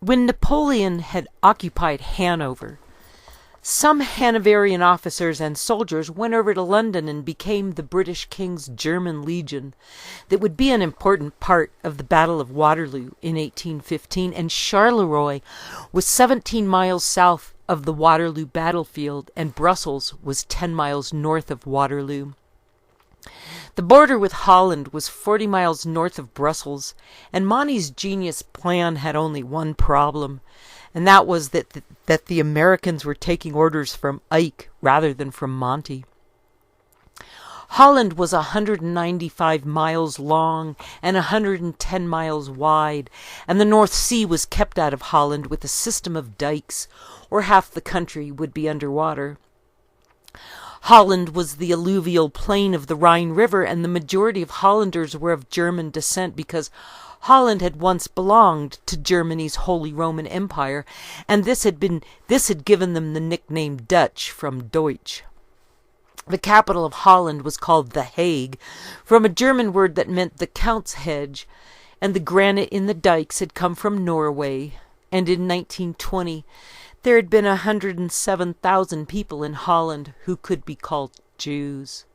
When Napoleon had occupied Hanover, some Hanoverian officers and soldiers went over to London and became the British King's German Legion that would be an important part of the Battle of Waterloo in 1815, and Charleroi was 17 miles south of the Waterloo battlefield, and Brussels was 10 miles north of Waterloo. The border with Holland was 40 miles north of Brussels, and Monty's genius plan had only one problem, and that was that the Americans were taking orders from Ike rather than from Monty. Holland was 195 miles long and 110 miles wide, and the North Sea was kept out of Holland with a system of dikes, or half the country would be underwater. Holland was the alluvial plain of the Rhine River, and the majority of Hollanders were of German descent because Holland had once belonged to Germany's Holy Roman Empire, and this had given them the nickname Dutch from Deutsch. The capital of Holland was called The Hague, from a German word that meant the Count's Hedge, and the granite in the dikes had come from Norway, and in 1920 there had been 107,000 people in Holland who could be called Jews.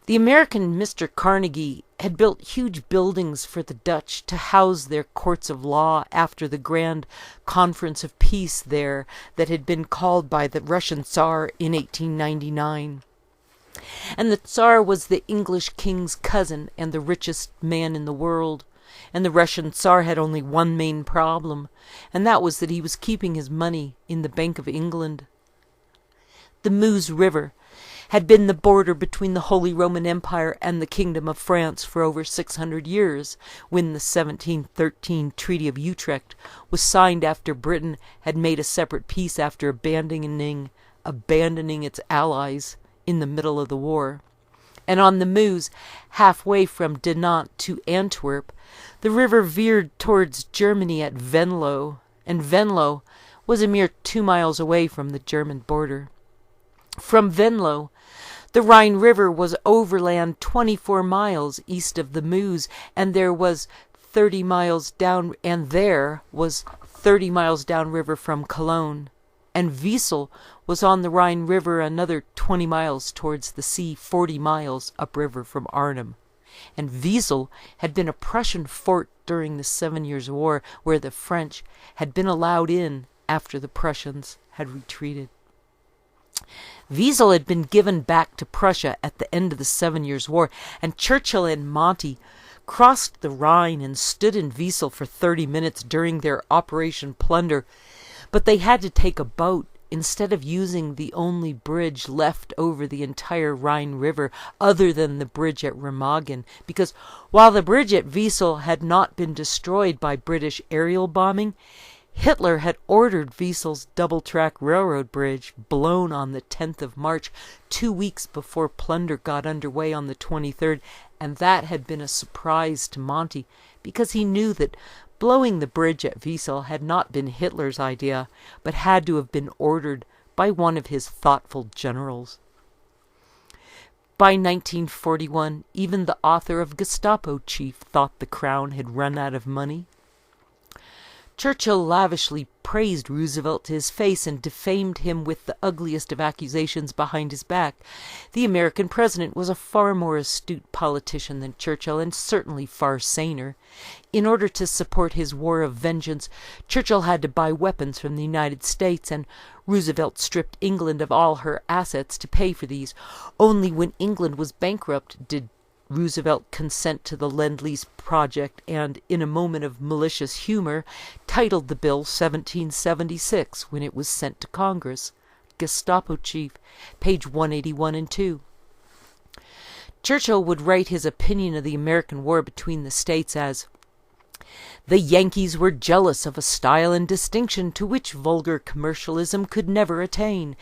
The American Mr. Carnegie had built huge buildings for the Dutch to house their courts of law after the grand conference of peace there that had been called by the Russian Tsar in 1899. And the Tsar was the English king's cousin and the richest man in the world. And the Russian Tsar had only one main problem, and that was that he was keeping his money in the Bank of England. The Meuse River had been the border between the Holy Roman Empire and the Kingdom of France for over 600 years, when the 1713 Treaty of Utrecht was signed after Britain had made a separate peace after abandoning its allies in the middle of the war. And on the Meuse, halfway from Dinant to Antwerp, the river veered towards Germany at Venlo, and Venlo was a mere 2 miles away from the German border. From Venlo, the Rhine River was overland 24 miles east of the Meuse, and there was 30 miles down river from Cologne. And Wesel was on the Rhine River another 20 miles towards the sea, 40 miles upriver from Arnhem. And Wesel had been a Prussian fort during the 7 Years' War, where the French had been allowed in after the Prussians had retreated. Wesel had been given back to Prussia at the end of the 7 Years' War, and Churchill and Monty crossed the Rhine and stood in Wesel for 30 minutes during their Operation Plunder, but they had to take a boat instead of using the only bridge left over the entire Rhine River other than the bridge at Remagen, because while the bridge at Wesel had not been destroyed by British aerial bombing, Hitler had ordered Wesel's double-track railroad bridge blown on the 10th of March, 2 weeks before plunder got underway on the 23rd, and that had been a surprise to Monty, because he knew that blowing the bridge at Wesel had not been Hitler's idea, but had to have been ordered by one of his thoughtful generals. By 1941, even the author of Gestapo Chief thought the Crown had run out of money. Churchill lavishly praised Roosevelt to his face and defamed him with the ugliest of accusations behind his back. The American president was a far more astute politician than Churchill, and certainly far saner. In order to support his war of vengeance, Churchill had to buy weapons from the United States, and Roosevelt stripped England of all her assets to pay for these. Only when England was bankrupt did Roosevelt consent to the Lend-Lease project, and, in a moment of malicious humor, titled the bill 1776 when it was sent to Congress. Gestapo Chief, page 181 and 2. Churchill would write his opinion of the American war between the states as, "The Yankees were jealous of a style and distinction to which vulgar commercialism could never attain.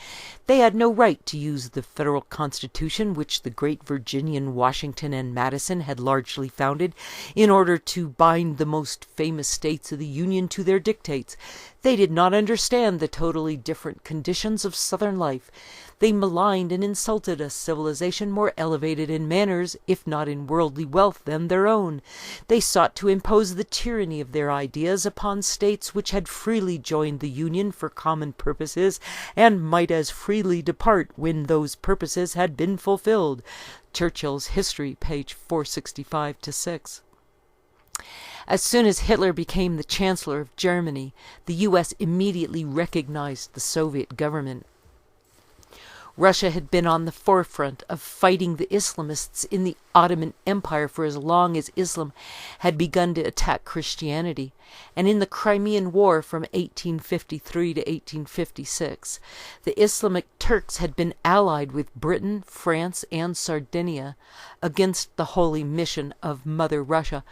They had no right to use the federal Constitution, which the great Virginian Washington and Madison had largely founded, in order to bind the most famous states of the Union to their dictates. They did not understand the totally different conditions of Southern life. They maligned and insulted a civilization more elevated in manners, if not in worldly wealth, than their own. They sought to impose the tyranny of their ideas upon states which had freely joined the Union for common purposes, and might as freely depart when those purposes had been fulfilled. Churchill's History, page 465-6. As soon as Hitler became the Chancellor of Germany, the U.S. immediately recognized the Soviet government. Russia had been on the forefront of fighting the Islamists in the Ottoman Empire for as long as Islam had begun to attack Christianity, and in the Crimean War from 1853 to 1856, the Islamic Turks had been allied with Britain, France, and Sardinia against the holy mission of Mother Russia.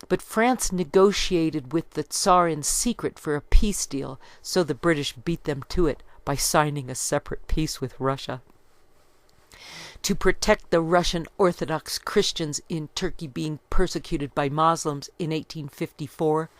But France negotiated with the Tsar in secret for a peace deal, so the British beat them to it by signing a separate peace with Russia. To protect the Russian Orthodox Christians in Turkey being persecuted by Muslims in 1854,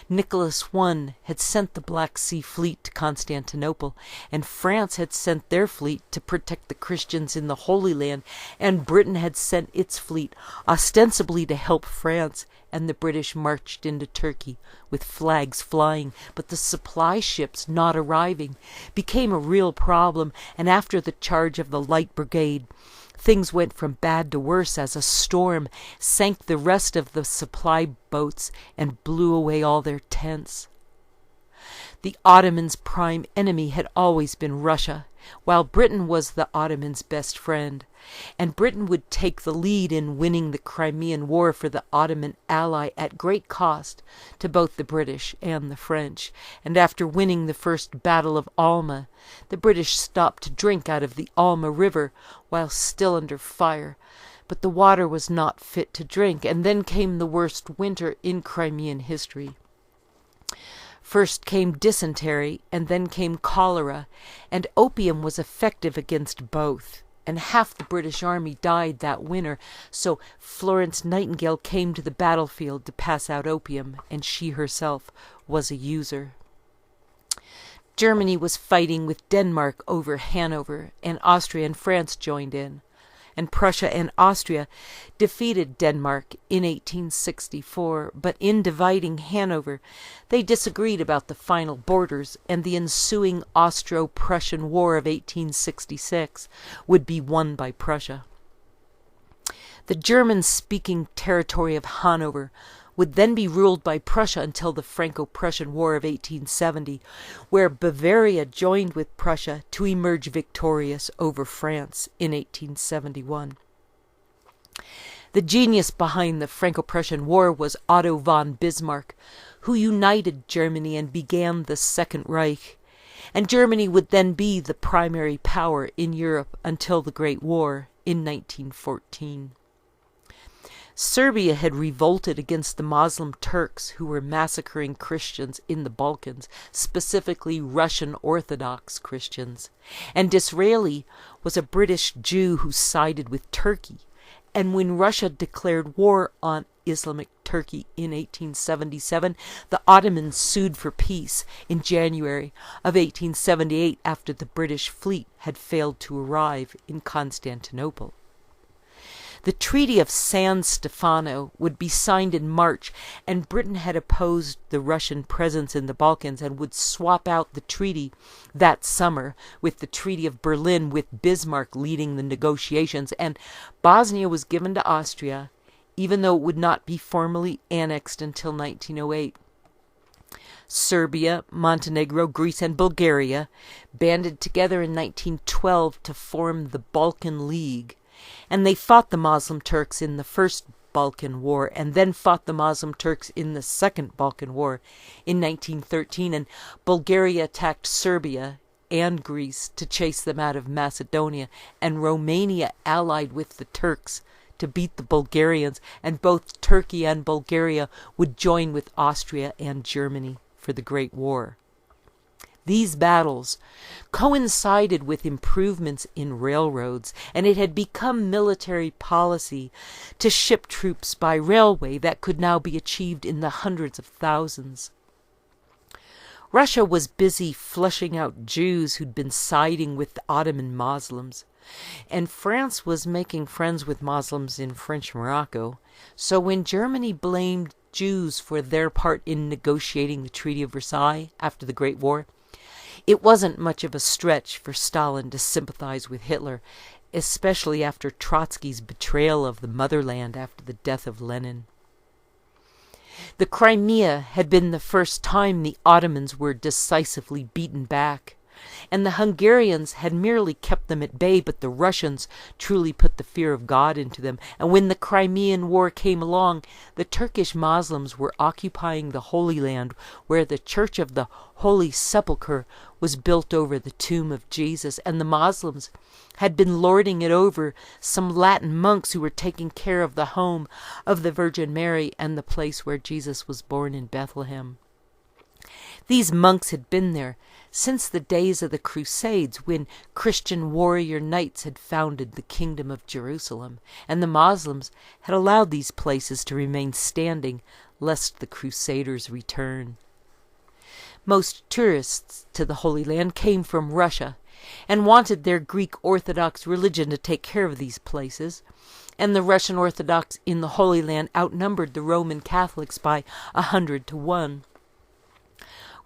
Nicholas I had sent the Black Sea Fleet to Constantinople, and France had sent their fleet to protect the Christians in the Holy Land, and Britain had sent its fleet ostensibly to help France, and the British marched into Turkey with flags flying, but the supply ships not arriving became a real problem, and after the charge of the Light Brigade, things went from bad to worse as a storm sank the rest of the supply boats and blew away all their tents. The Ottomans' prime enemy had always been Russia, while Britain was the Ottomans' best friend, and Britain would take the lead in winning the Crimean War for the Ottoman ally at great cost to both the British and the French, and after winning the first Battle of Alma, the British stopped to drink out of the Alma River while still under fire, but the water was not fit to drink, and then came the worst winter in Crimean history. First came dysentery, and then came cholera, and opium was effective against both, and half the British army died that winter, so Florence Nightingale came to the battlefield to pass out opium, and she herself was a user. Germany was fighting with Denmark over Hanover, and Austria and France joined in, and Prussia and Austria defeated Denmark in 1864, but in dividing Hanover, they disagreed about the final borders, and the ensuing Austro-Prussian War of 1866 would be won by Prussia. The German-speaking territory of Hanover would then be ruled by Prussia until the Franco-Prussian War of 1870, where Bavaria joined with Prussia to emerge victorious over France in 1871. The genius behind the Franco-Prussian War was Otto von Bismarck, who united Germany and began the Second Reich, and Germany would then be the primary power in Europe until the Great War in 1914. Serbia had revolted against the Muslim Turks who were massacring Christians in the Balkans, specifically Russian Orthodox Christians, and Disraeli was a British Jew who sided with Turkey, and when Russia declared war on Islamic Turkey in 1877, the Ottomans sued for peace in January of 1878 after the British fleet had failed to arrive in Constantinople. The Treaty of San Stefano would be signed in March, and Britain had opposed the Russian presence in the Balkans and would swap out the treaty that summer with the Treaty of Berlin, with Bismarck leading the negotiations, and Bosnia was given to Austria, even though it would not be formally annexed until 1908. Serbia, Montenegro, Greece, and Bulgaria banded together in 1912 to form the Balkan League, and they fought the Muslim Turks in the First Balkan War, and then fought the Muslim Turks in the Second Balkan War in 1913, and Bulgaria attacked Serbia and Greece to chase them out of Macedonia, and Romania allied with the Turks to beat the Bulgarians, and both Turkey and Bulgaria would join with Austria and Germany for the Great War. These battles coincided with improvements in railroads, and it had become military policy to ship troops by railway that could now be achieved in the hundreds of thousands. Russia was busy flushing out Jews who'd been siding with the Ottoman Muslims, and France was making friends with Muslims in French Morocco. So when Germany blamed Jews for their part in negotiating the Treaty of Versailles after the Great War, it wasn't much of a stretch for Stalin to sympathize with Hitler, especially after Trotsky's betrayal of the motherland after the death of Lenin. The Crimea had been the first time the Ottomans were decisively beaten back, and the Hungarians had merely kept them at bay, but the Russians truly put the fear of God into them. And when the Crimean War came along, the Turkish Muslims were occupying the Holy Land, where the Church of the Holy Sepulchre was built over the tomb of Jesus, and the Muslims had been lording it over some Latin monks who were taking care of the home of the Virgin Mary and the place where Jesus was born in Bethlehem. These monks had been there since the days of the Crusades, when Christian warrior knights had founded the Kingdom of Jerusalem, and the Muslims had allowed these places to remain standing lest the Crusaders return. Most tourists to the Holy Land came from Russia and wanted their Greek Orthodox religion to take care of these places, and the Russian Orthodox in the Holy Land outnumbered the Roman Catholics by 100 to 1.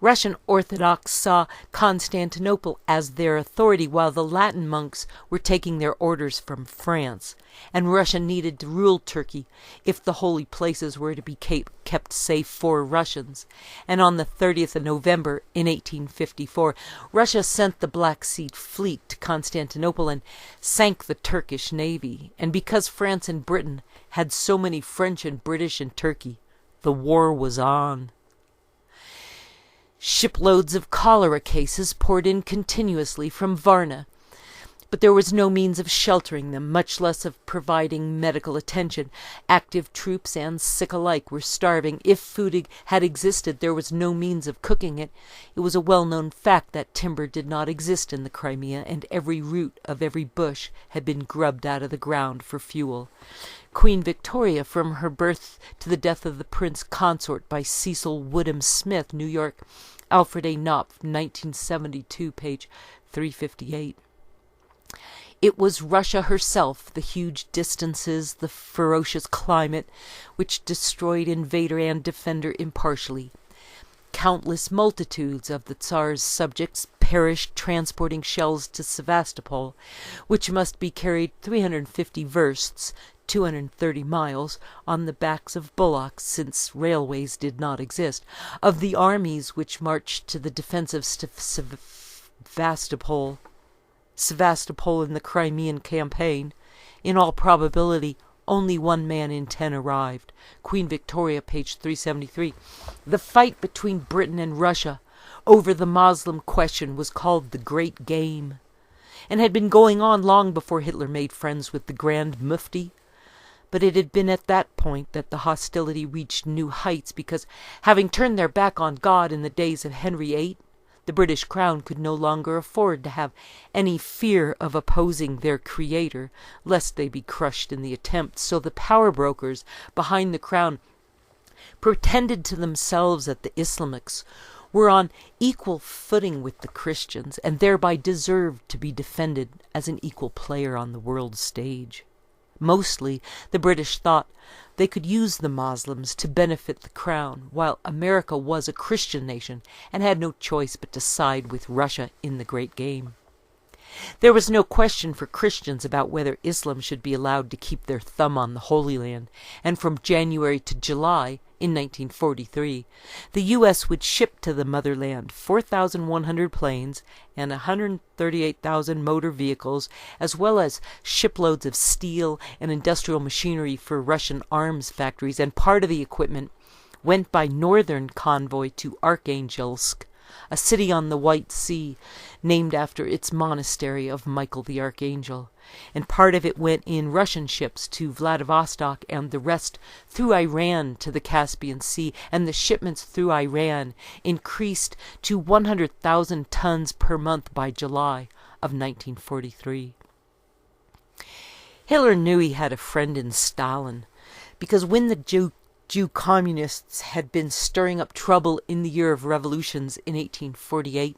Russian Orthodox saw Constantinople as their authority, while the Latin monks were taking their orders from France, and Russia needed to rule Turkey if the holy places were to be kept safe for Russians. And on the 30th of November in 1854, Russia sent the Black Sea fleet to Constantinople and sank the Turkish navy. And because France and Britain had so many French and British in Turkey, the war was on. Shiploads of cholera cases poured in continuously from Varna, but there was no means of sheltering them, much less of providing medical attention. Active troops and sick alike were starving. If food had existed, there was no means of cooking it. It was a well-known fact that timber did not exist in the Crimea, and every root of every bush had been grubbed out of the ground for fuel. Queen Victoria, from her birth to the death of the Prince Consort by Cecil Woodham Smith, New York, Alfred A. Knopf, 1972, page 358. It was Russia herself, the huge distances, the ferocious climate, which destroyed invader and defender impartially. Countless multitudes of the Tsar's subjects perished transporting shells to Sevastopol, which must be carried 350 versts, 230 miles, on the backs of bullocks, since railways did not exist. Of the armies which marched to the defense of Sevastopol in the Crimean campaign, in all probability only 1 man in 10 arrived. Queen Victoria, page 373. The fight between Britain and Russia over the Moslem question was called the Great Game, and had been going on long before Hitler made friends with the Grand Mufti. But it had been at that point that the hostility reached new heights, because, having turned their back on God in the days of Henry VIII, the British Crown could no longer afford to have any fear of opposing their creator, lest they be crushed in the attempt. So the power brokers behind the Crown pretended to themselves that the Islamics were on equal footing with the Christians, and thereby deserved to be defended as an equal player on the world stage. Mostly, the British thought they could use the Moslems to benefit the Crown, while America was a Christian nation and had no choice but to side with Russia in the Great Game. There was no question for Christians about whether Islam should be allowed to keep their thumb on the Holy Land, and from January to July in 1943, the U.S. would ship to the motherland 4,100 planes and 138,000 motor vehicles, as well as shiploads of steel and industrial machinery for Russian arms factories, and part of the equipment went by northern convoy to Arkhangelsk, a city on the White Sea named after its monastery of Michael the Archangel, and part of it went in Russian ships to Vladivostok, and the rest through Iran to the Caspian Sea, and the shipments through Iran increased to 100,000 tons per month by July of 1943. Hitler knew he had a friend in Stalin, because when the Jew communists had been stirring up trouble in the year of revolutions in 1848,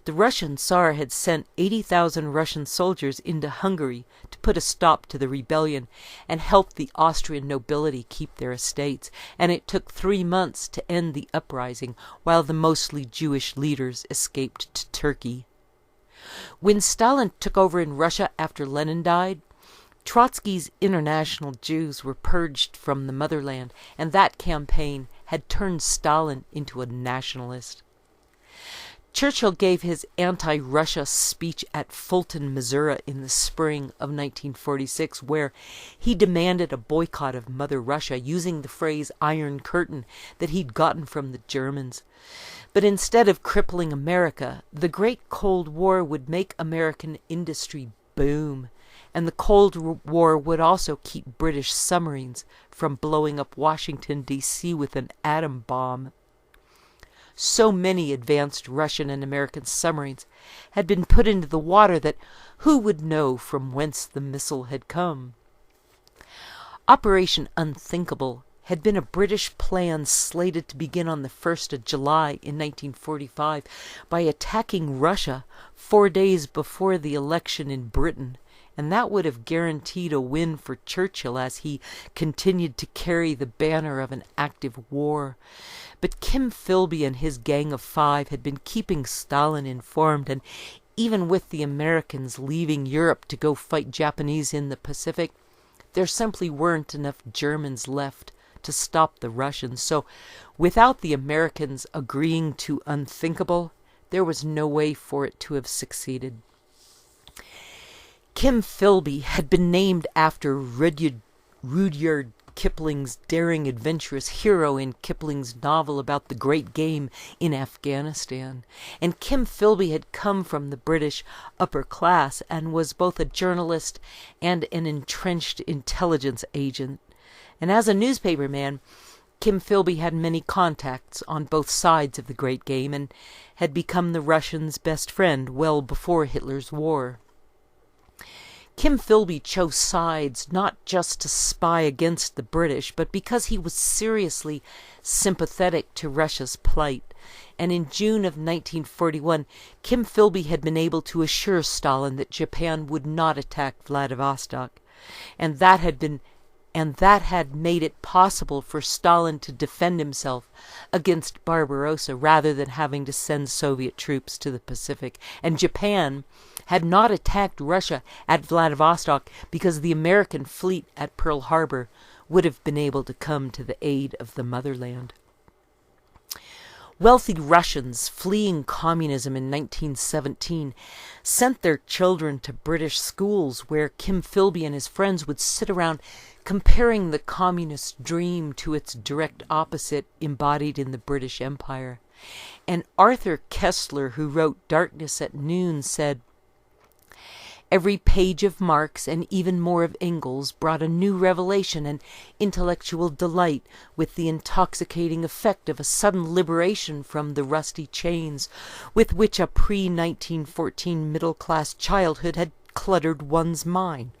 the Russian Tsar had sent 80,000 Russian soldiers into Hungary to put a stop to the rebellion and help the Austrian nobility keep their estates, and it took 3 months to end the uprising while the mostly Jewish leaders escaped to Turkey. When Stalin took over in Russia after Lenin died, Trotsky's international Jews were purged from the motherland, and that campaign had turned Stalin into a nationalist. Churchill gave his anti-Russia speech at Fulton, Missouri in the spring of 1946, where he demanded a boycott of Mother Russia using the phrase Iron Curtain that he'd gotten from the Germans. But instead of crippling America, the Great Cold War would make American industry boom. And the Cold War would also keep British submarines from blowing up Washington, D.C. with an atom bomb. So many advanced Russian and American submarines had been put into the water that who would know from whence the missile had come? Operation Unthinkable had been a British plan slated to begin on the 1st of July in 1945 by attacking Russia 4 days before the election in Britain. And that would have guaranteed a win for Churchill as he continued to carry the banner of an active war. But Kim Philby and his Gang of Five had been keeping Stalin informed, and even with the Americans leaving Europe to go fight Japanese in the Pacific, there simply weren't enough Germans left to stop the Russians. So without the Americans agreeing to Unthinkable, there was no way for it to have succeeded. Kim Philby had been named after Rudyard Kipling's daring adventurous hero in Kipling's novel about the great game in Afghanistan. And Kim Philby had come from the British upper class and was both a journalist and an entrenched intelligence agent. And as a newspaperman, Kim Philby had many contacts on both sides of the great game and had become the Russians' best friend well before Hitler's war. Kim Philby chose sides not just to spy against the British, but because he was seriously sympathetic to Russia's plight. And in June of 1941, Kim Philby had been able to assure Stalin that Japan would not attack Vladivostok, and that had made it possible for Stalin to defend himself against Barbarossa rather than having to send Soviet troops to the Pacific. And Japan had not attacked Russia at Vladivostok because the American fleet at Pearl Harbor would have been able to come to the aid of the motherland. Wealthy Russians fleeing communism in 1917 sent their children to British schools where Kim Philby and his friends would sit around comparing the communist dream to its direct opposite embodied in the British Empire. And Arthur Koestler, who wrote Darkness at Noon, said, "Every page of Marx and even more of Engels brought a new revelation and intellectual delight with the intoxicating effect of a sudden liberation from the rusty chains with which a pre-1914 middle-class childhood had cluttered one's mind.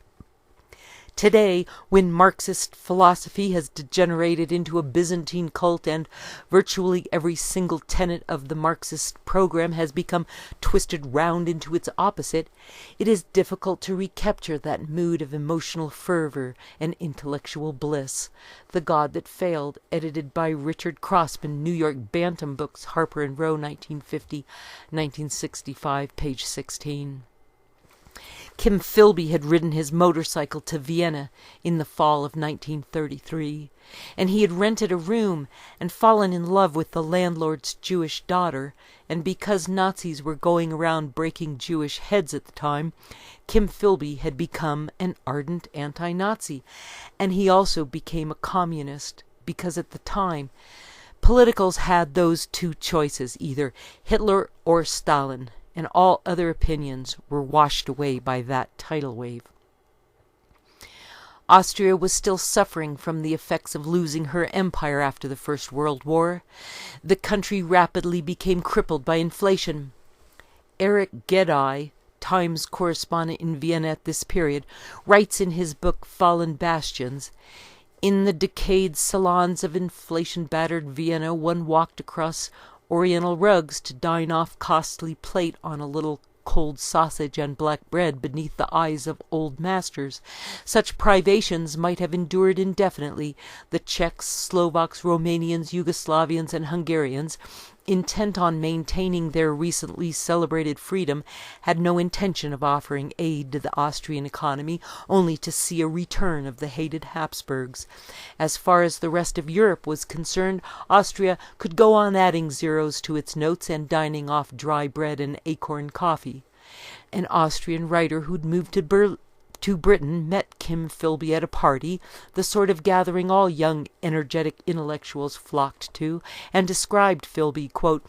Today, when Marxist philosophy has degenerated into a Byzantine cult and virtually every single tenet of the Marxist program has become twisted round into its opposite, it is difficult to recapture that mood of emotional fervor and intellectual bliss. The God That Failed, edited by Richard Crossman, New York Bantam Books, Harper and Row, 1950, 1965, page 16. Kim Philby had ridden his motorcycle to Vienna in the fall of 1933, and he had rented a room and fallen in love with the landlord's Jewish daughter, and because Nazis were going around breaking Jewish heads at the time, Kim Philby had become an ardent anti-Nazi, and he also became a communist, because at the time, politicals had those two choices, either Hitler or Stalin, and all other opinions were washed away by that tidal wave. Austria was still suffering from the effects of losing her empire after the First World War. The country rapidly became crippled by inflation. Eric Gedai, Times correspondent in Vienna at this period, writes in his book Fallen Bastions, In the decayed salons of inflation-battered Vienna, one walked across oriental rugs to dine off costly plate on a little cold sausage and black bread beneath the eyes of old masters. Such privations might have endured indefinitely. The Czechs, Slovaks, Romanians, Yugoslavians, and Hungarians, intent on maintaining their recently celebrated freedom, had no intention of offering aid to the Austrian economy, only to see a return of the hated Habsburgs. As far as the rest of Europe was concerned, Austria could go on adding zeros to its notes and dining off dry bread and acorn coffee. An Austrian writer who'd moved to Britain met Kim Philby at a party, the sort of gathering all young, energetic intellectuals flocked to, and described Philby, quote,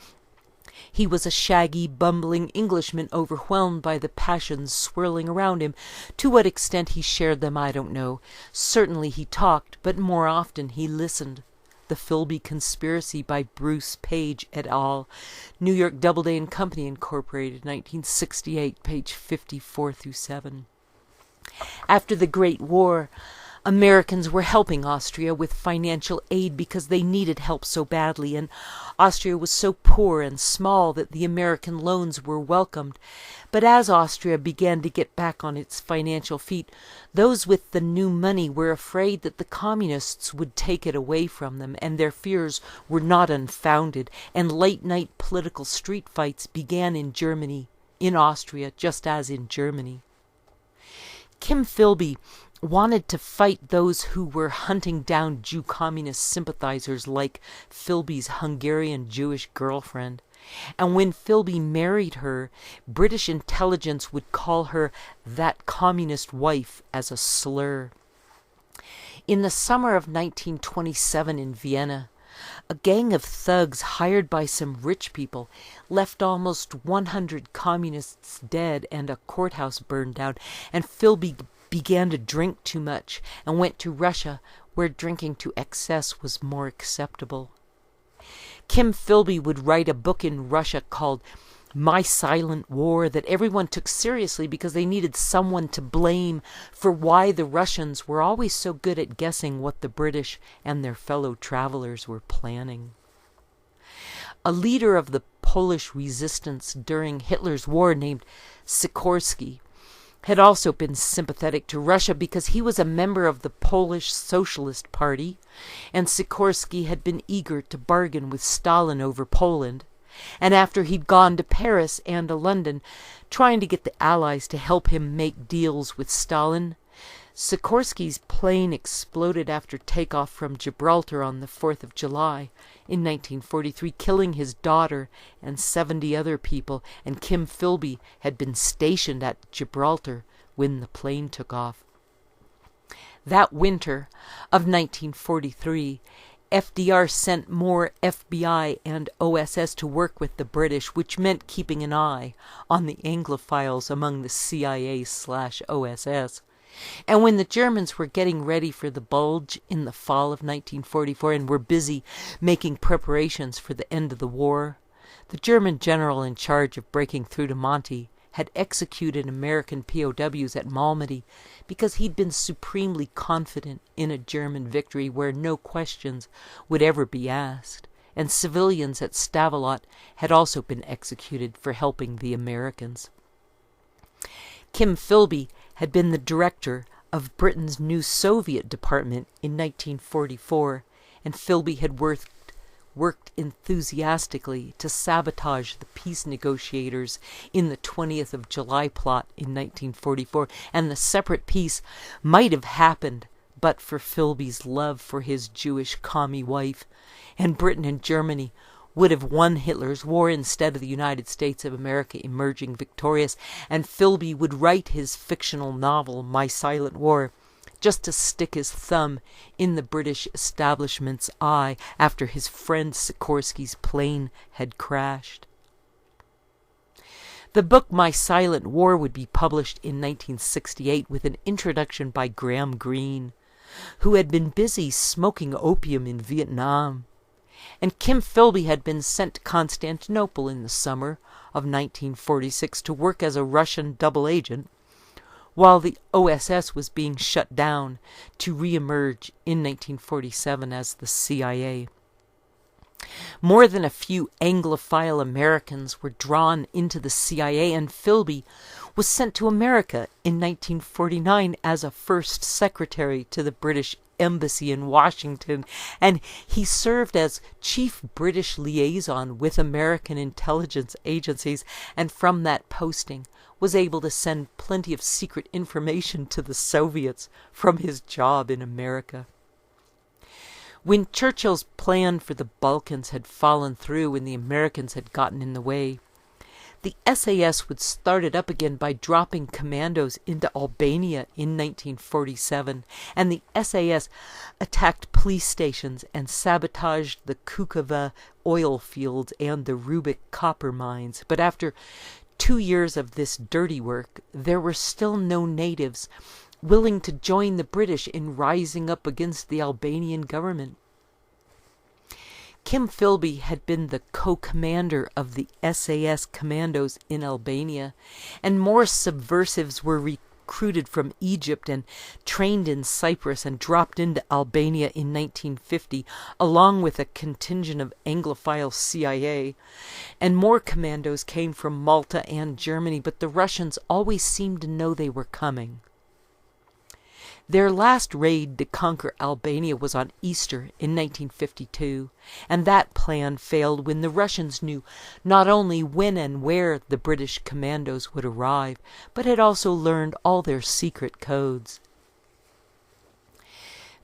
"He was a shaggy, bumbling Englishman overwhelmed by the passions swirling around him. To what extent he shared them, I don't know. Certainly he talked, but more often he listened." The Philby Conspiracy by Bruce Page et al. New York Doubleday and Company Incorporated, 1968, page 54-7. After the Great War, Americans were helping Austria with financial aid because they needed help so badly, and Austria was so poor and small that the American loans were welcomed. But as Austria began to get back on its financial feet, those with the new money were afraid that the communists would take it away from them, and their fears were not unfounded, and late-night political street fights began in Germany, in Austria, just as in Germany. Kim Philby wanted to fight those who were hunting down Jew communist sympathizers like Philby's Hungarian Jewish girlfriend. And when Philby married her, British intelligence would call her "that communist wife" as a slur. In the summer of 1927 in Vienna, a gang of thugs hired by some rich people left almost 100 communists dead and a courthouse burned down, and Philby began to drink too much and went to Russia, where drinking to excess was more acceptable. Kim Philby would write a book in Russia called My Silent War that everyone took seriously because they needed someone to blame for why the Russians were always so good at guessing what the British and their fellow travelers were planning. A leader of the Polish resistance during Hitler's war named Sikorsky had also been sympathetic to Russia because he was a member of the Polish Socialist Party, and Sikorsky had been eager to bargain with Stalin over Poland. And after he'd gone to Paris and to London, trying to get the Allies to help him make deals with Stalin, Sikorsky's plane exploded after takeoff from Gibraltar on the 4th of July in 1943, killing his daughter and 70 other people, and Kim Philby had been stationed at Gibraltar when the plane took off. That winter of 1943, FDR sent more FBI and OSS to work with the British, which meant keeping an eye on the Anglophiles among the CIA/OSS. And when the Germans were getting ready for the Bulge in the fall of 1944 and were busy making preparations for the end of the war, the German general in charge of breaking through to Monty had executed American POWs at Malmedy because he'd been supremely confident in a German victory where no questions would ever be asked, and civilians at Stavelot had also been executed for helping the Americans. Kim Philby had been the director of Britain's new Soviet department in 1944, and Philby had worked enthusiastically to sabotage the peace negotiators in the 20th of July plot in 1944, and the separate peace might have happened but for Philby's love for his Jewish commie wife, and Britain and Germany would have won Hitler's war instead of the United States of America emerging victorious, and Philby would write his fictional novel, My Silent War, just to stick his thumb in the British establishment's eye after his friend Sikorsky's plane had crashed. The book My Silent War would be published in 1968 with an introduction by Graham Greene, who had been busy smoking opium in Vietnam. And Kim Philby had been sent to Constantinople in the summer of 1946 to work as a Russian double agent, while the OSS was being shut down to re-emerge in 1947 as the CIA. More than a few Anglophile Americans were drawn into the CIA, and Philby was sent to America in 1949 as a first secretary to the British Embassy in Washington, and he served as chief British liaison with American intelligence agencies, and from that posting was able to send plenty of secret information to the Soviets from his job in America. When Churchill's plan for the Balkans had fallen through and the Americans had gotten in the way, the SAS would start it up again by dropping commandos into Albania in 1947, and the SAS attacked police stations and sabotaged the Kukava oil fields and the Rubik copper mines. But after 2 years of this dirty work, there were still no natives willing to join the British in rising up against the Albanian government. Kim Philby had been the co-commander of the SAS commandos in Albania, and more subversives were recruited from Egypt and trained in Cyprus and dropped into Albania in 1950, along with a contingent of Anglophile CIA. And more commandos came from Malta and Germany, but the Russians always seemed to know they were coming. Their last raid to conquer Albania was on Easter in 1952, and that plan failed when the Russians knew not only when and where the British commandos would arrive, but had also learned all their secret codes.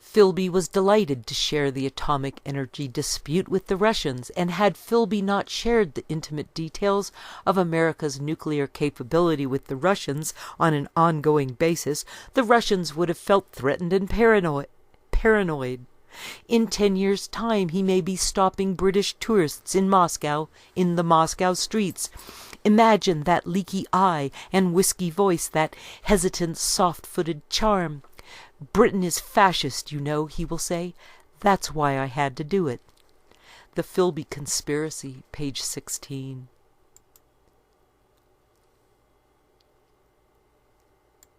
Philby was delighted to share the atomic energy dispute with the Russians, and had Philby not shared the intimate details of America's nuclear capability with the Russians on an ongoing basis, the Russians would have felt threatened and paranoid. In 10 years' time, he may be stopping British tourists in Moscow, in the Moscow streets. Imagine that leaky eye and whiskey voice, that hesitant, soft-footed charm. "Britain is fascist, you know," he will say. "That's why I had to do it." The Philby Conspiracy, page 16.